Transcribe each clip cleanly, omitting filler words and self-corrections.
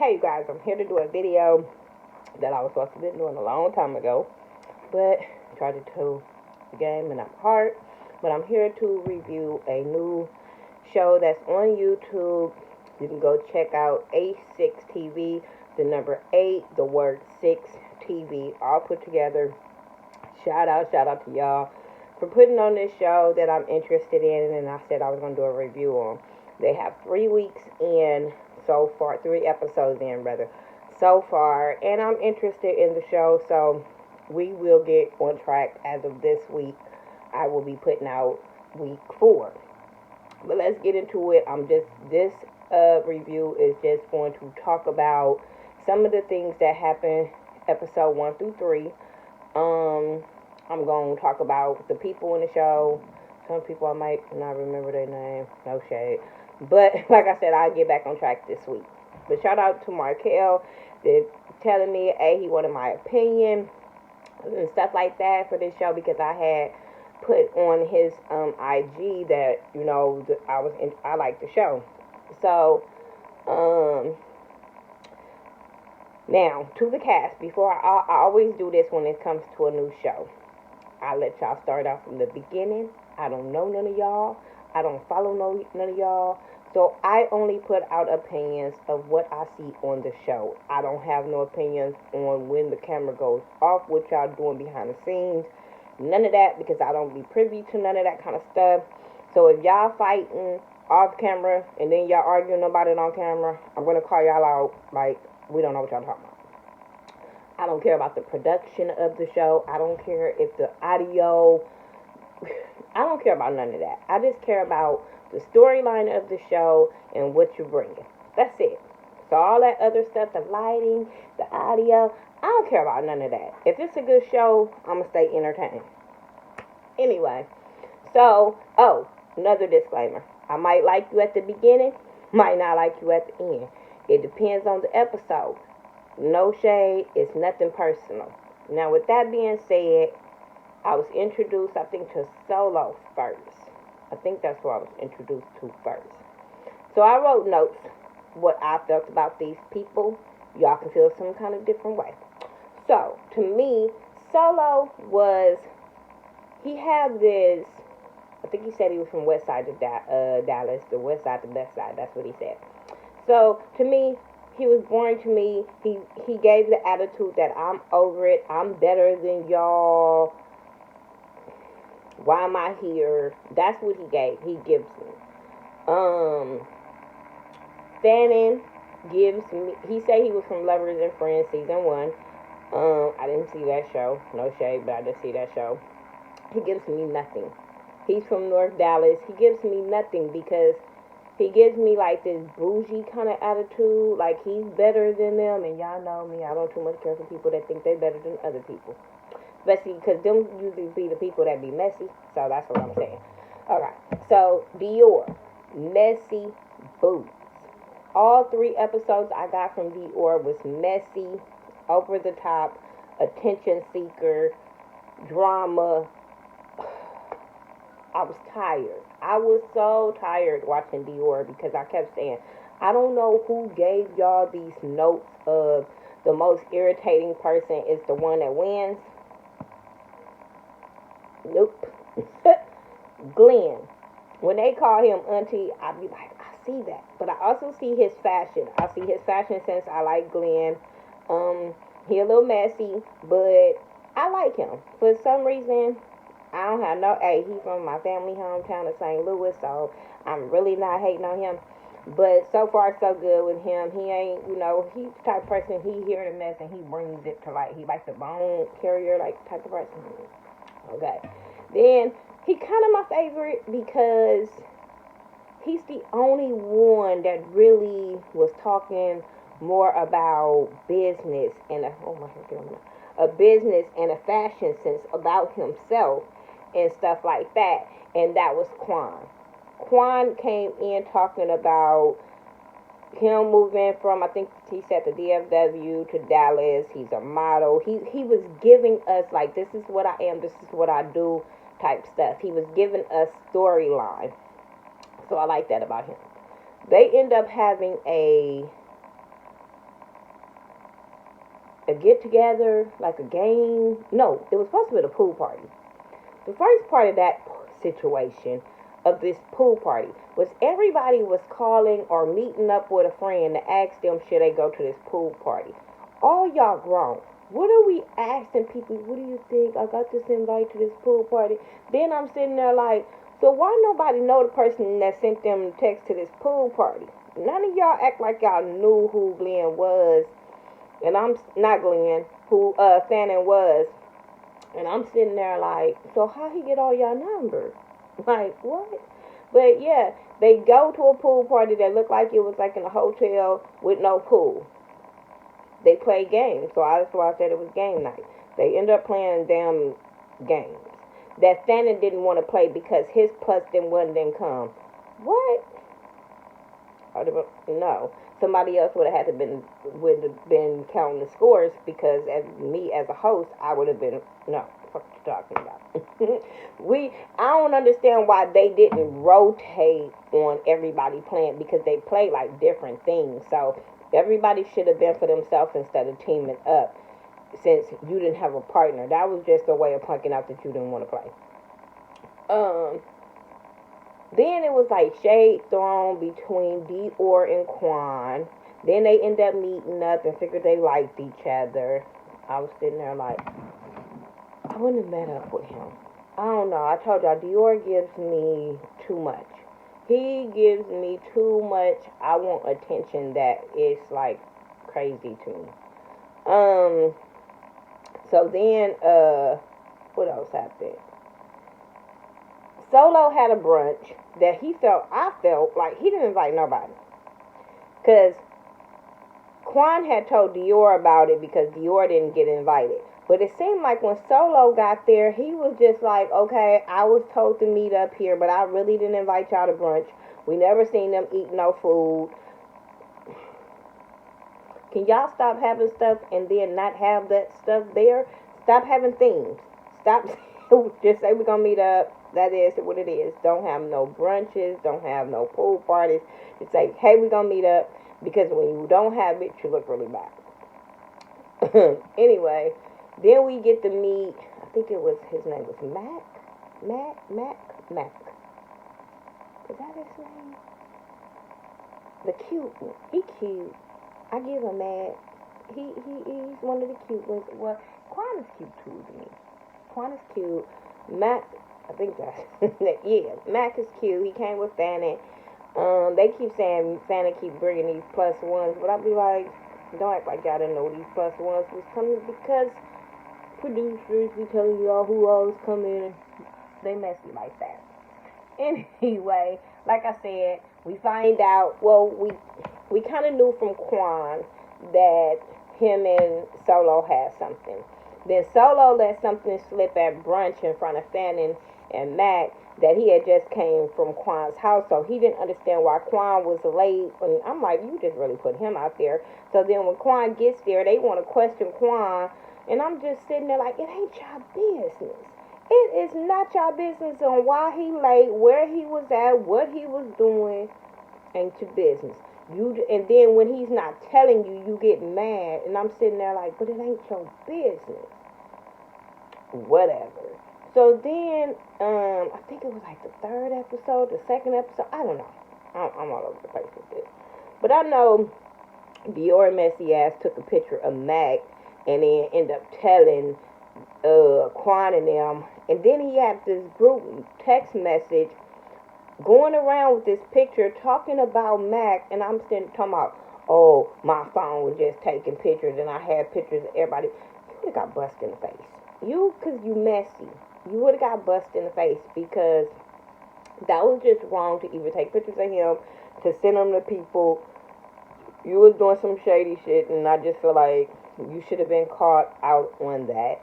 Hey you guys, I'm here to do a video that I was supposed to be doing a long time ago, but I tried to do the game and I'm hard. But I'm here to review a new show that's on YouTube. You can go check out A6 TV, the number 8, the word 6 TV, all put together. Shout out to y'all for putting on this show that I'm interested in, and I said I was going to do a review on. They have 3 weeks in so far, 3 episodes in rather, so far, and I'm interested in the show, so we will get on track as of this week. I will be putting out week 4. But let's get into it. This review is just going to talk about some of the things that happened episode 1 through 3. I'm going to talk about the people in the show. Some people I might not remember their name. No shade. But like I said, I'll get back on track this week. But shout out to Markel. They're telling me, he wanted my opinion and stuff like that for this show because I had put on his IG that, you know, I like the show. So, now, to the cast, before I always do this when it comes to a new show. I let y'all start off from the beginning. I don't know none of y'all. I don't follow none of y'all. So I only put out opinions of what I see on the show. I don't have no opinions on when the camera goes off, what y'all doing behind the scenes. None of that, because I don't be privy to none of that kind of stuff. So if y'all fighting off camera and then y'all arguing about it on camera, I'm going to call y'all out like we don't know what y'all talking about. I don't care about the production of the show. I don't care if the audio, I don't care about none of that. I just care about the storyline of the show and what you're bringing. That's it. So all that other stuff, the lighting, the audio, I don't care about none of that. If it's a good show, I'm going to stay entertained. Anyway, so, another disclaimer. I might like you at the beginning, might not like you at the end. It depends on the episode. No shade, it's nothing personal. Now, with that being said, I was introduced, I think, to Solo first. I think that's what I was introduced to first. So I wrote notes, what I felt about these people. Y'all can feel some kind of different way. So, to me, Solo he had this, I think he said he was from West Side of Dallas, the West Side, the best side, that's what he said. So, to me, he was boring to me. He gave the attitude that I'm over it. I'm better than y'all. Why am I here? That's what he gave. He gives me. Fanning gives me. He said he was from Lovers and Friends season 1. I didn't see that show. No shade, but I did see that show. He gives me nothing. He's from North Dallas. He gives me nothing because he gives me like this bougie kind of attitude, like he's better than them, and y'all know me, I don't too much care for people that think they're better than other people. Especially because them usually be the people that be messy, so that's what I'm saying. Alright, so Dior, messy boots. All 3 episodes I got from Dior was messy, over the top, attention seeker, drama. I was tired. I was so tired watching Dior because I kept saying, I don't know who gave y'all these notes of the most irritating person is the one that wins. Nope. Glenn. When they call him auntie, I be like, I see that. But I also see his fashion. I see his fashion sense. I like Glenn. He a little messy, but I like him. For some reason, I don't have no, he from my family hometown of St. Louis, so I'm really not hating on him. But so far, so good with him. He ain't, he's the type of person, he hear the mess and he brings it to light. He like the bone carrier, like, type of person. Okay. Then, he kind of my favorite because he's the only one that really was talking more about business and a business and a fashion sense about himself and stuff like that, and that was Quan. Quan came in talking about him moving from, I think he said, the DFW to Dallas. He's a model. He was giving us, like, this is what I am, this is what I do type stuff. He was giving us storyline. So I like that about him. They end up having a a get together, like a game. No, it was supposed to be a pool party. The first part of that situation of this pool party was everybody was calling or meeting up with a friend to ask them should they go to this pool party. All y'all grown. What are we asking people? What do you think? I got this invite to this pool party. Then I'm sitting there like, so why nobody know the person that sent them the text to this pool party? None of y'all act like y'all knew who Glenn was, and I'm not Glenn, who Fannin was. And I'm sitting there like, so how he get all y'all numbers? Like, what? But yeah, they go to a pool party that looked like it was like in a hotel with no pool. They play games, so that's why I said it was game night. They end up playing damn games that Fannin didn't want to play because his plus then one didn't come. What? No, somebody else would have been counting the scores because as me as a host, I would have been no. What you talking about? I don't understand why they didn't rotate on everybody playing because they play like different things. So everybody should have been for themselves instead of teaming up. Since you didn't have a partner, that was just a way of pointing out that you didn't want to play. Then it was like shade thrown between Dior and Quan. Then they end up meeting up and figured they liked each other. I was sitting there like, I wouldn't have met up with him. I don't know. I told y'all, Dior gives me too much. He gives me too much. I want attention that is like crazy to me. So then, what else happened? Solo had a brunch that I felt like he didn't invite nobody. Because Quan had told Dior about it because Dior didn't get invited. But it seemed like when Solo got there, he was just like, okay, I was told to meet up here, but I really didn't invite y'all to brunch. We never seen them eat no food. Can y'all stop having stuff and then not have that stuff there? Stop having things. Stop. Just say we're going to meet up. That is what it is. Don't have no brunches. Don't have no pool parties. Just say, hey, we're going to meet up. Because when you don't have it, you look really bad. Anyway, then we get to meet, I think his name was Mac. Is that his name? The cute one. He cute. I give him Mac. He's one of the cute ones. Well, Quan is cute too to me. Quan is cute. Mac, I think that's, yeah, Mac is cute. He came with Fannin. They keep saying Fannin keep bringing these plus ones, but I be like, don't act like y'all didn't know these plus ones was coming because producers be telling y'all who always come in and they messy like that. Anyway, like I said, we find out, well, we kind of knew from Quan that him and Solo had something. Then Solo let something slip at brunch in front of Fannin and Mac that he had just came from Quan's house, so he didn't understand why Quan was late. And I'm like, you just really put him out there. So then when Quan gets there, they want to question Quan, and I'm just sitting there like, it ain't y'all business. It is not y'all business on why he late, where he was at, what he was doing. Ain't your business. And then when he's not telling you, you get mad, and I'm sitting there like, but it ain't your business. Whatever. So then, I think it was like the third episode, the second episode, I don't know. I'm all over the place with this. But I know Dior messy ass took a picture of Mac and then ended up telling Quan and them. And then he had this group text message going around with this picture talking about Mac. And I'm sitting talking about, oh, my phone was just taking pictures and I had pictures of everybody. You would have got busted in the face. Because you messy. You would have got busted in the face because that was just wrong to even take pictures of him, to send them to people. You was doing some shady shit, and I just feel like you should have been caught out on that.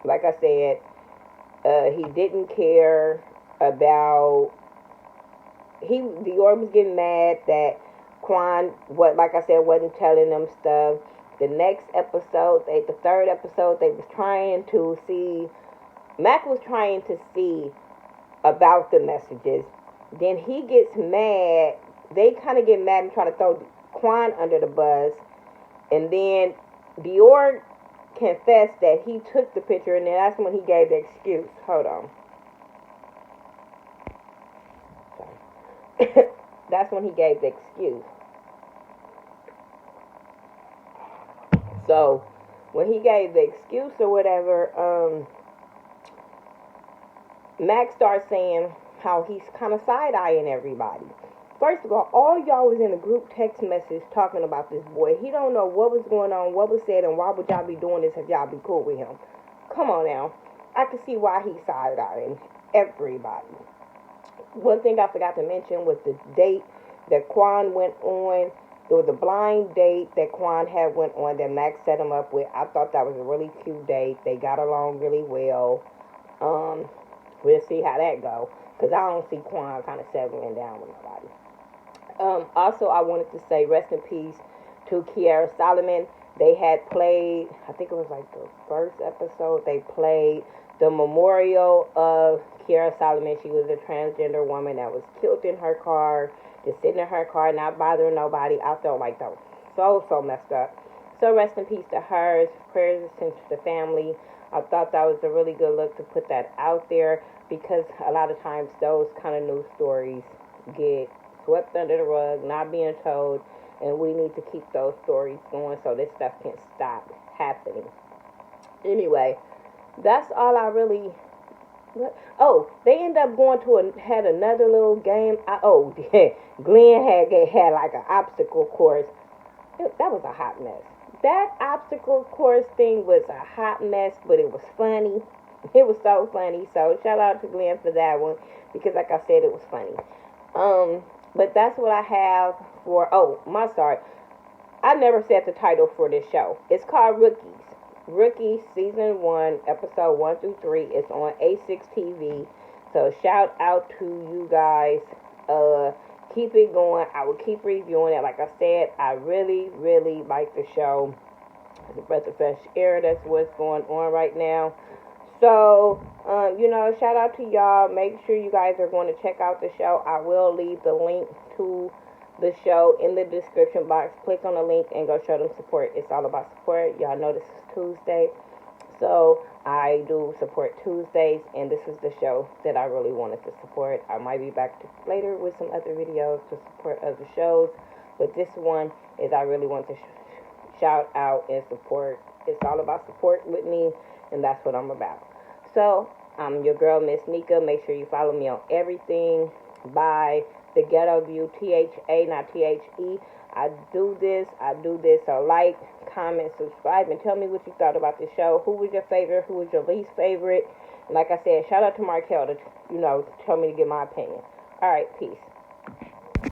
Like I said, he didn't care about. Dior was getting mad that Quan, like I said, wasn't telling them stuff. The next episode, the third episode, they was trying to see, Mac was trying to see about the messages. Then he gets mad. They kind of get mad and try to throw Quan under the bus. And then Dior confessed that he took the picture, and then that's when he gave the excuse. Hold on. Sorry. That's when he gave the excuse. So, when he gave the excuse or whatever, Max starts saying how he's kind of side-eyeing everybody. First of all y'all was in a group text message talking about this boy. He don't know what was going on, what was said, and why would y'all be doing this if y'all be cool with him? Come on now. I can see why he's side-eyeing everybody. One thing I forgot to mention was the date that Quan went on. It was a blind date that Quan had went on that Max set him up with. I thought that was a really cute date. They got along really well. We'll see how that go, because I don't see Quan kind of settling down with nobody. Also, I wanted to say rest in peace to Kiara Solomon. They had played, I think it was like the first episode, they played the memorial of Kiara Solomon. She was a transgender woman that was killed in her car, just sitting in her car, not bothering nobody. I felt like that was so messed up. So rest in peace to her. Prayers to the family. I thought that was a really good look to put that out there, because a lot of times those kind of news stories get swept under the rug, not being told, and we need to keep those stories going so this stuff can stop happening. Anyway, that's all I really... Oh, they end up going to had another little game. Glenn had like an obstacle course. That was a hot mess. That obstacle course thing was a hot mess, but it was funny. It was so funny. So shout out to Glenn for that one, because like I said, it was funny. But that's what I have for, I never said the title for this show. It's called Rookies. Rookies Season 1, Episode 1 through 3. It's on A6 TV. So shout out to you guys. Keep it going. I will keep reviewing it. Like I said, I really, really like the show. The breath of fresh air. That's what's going on right now. So, shout out to y'all. Make sure you guys are going to check out the show. I will leave the link to the show in the description box. Click on the link and go show them support. It's all about support. Y'all know this is Tuesday. So, I do support Tuesdays, and this is the show that I really wanted to support. I might be back later with some other videos to support other shows, but this one is I really want to shout out and support. It's all about support with me, and that's what I'm about. So, I'm your girl, Miss Nika. Make sure you follow me on everything by Thaghettoview, THA, not THE. I do this. So like, comment, subscribe, and tell me what you thought about the show. Who was your favorite? Who was your least favorite? And like I said, shout out to Markel to, tell me to get my opinion. All right, peace.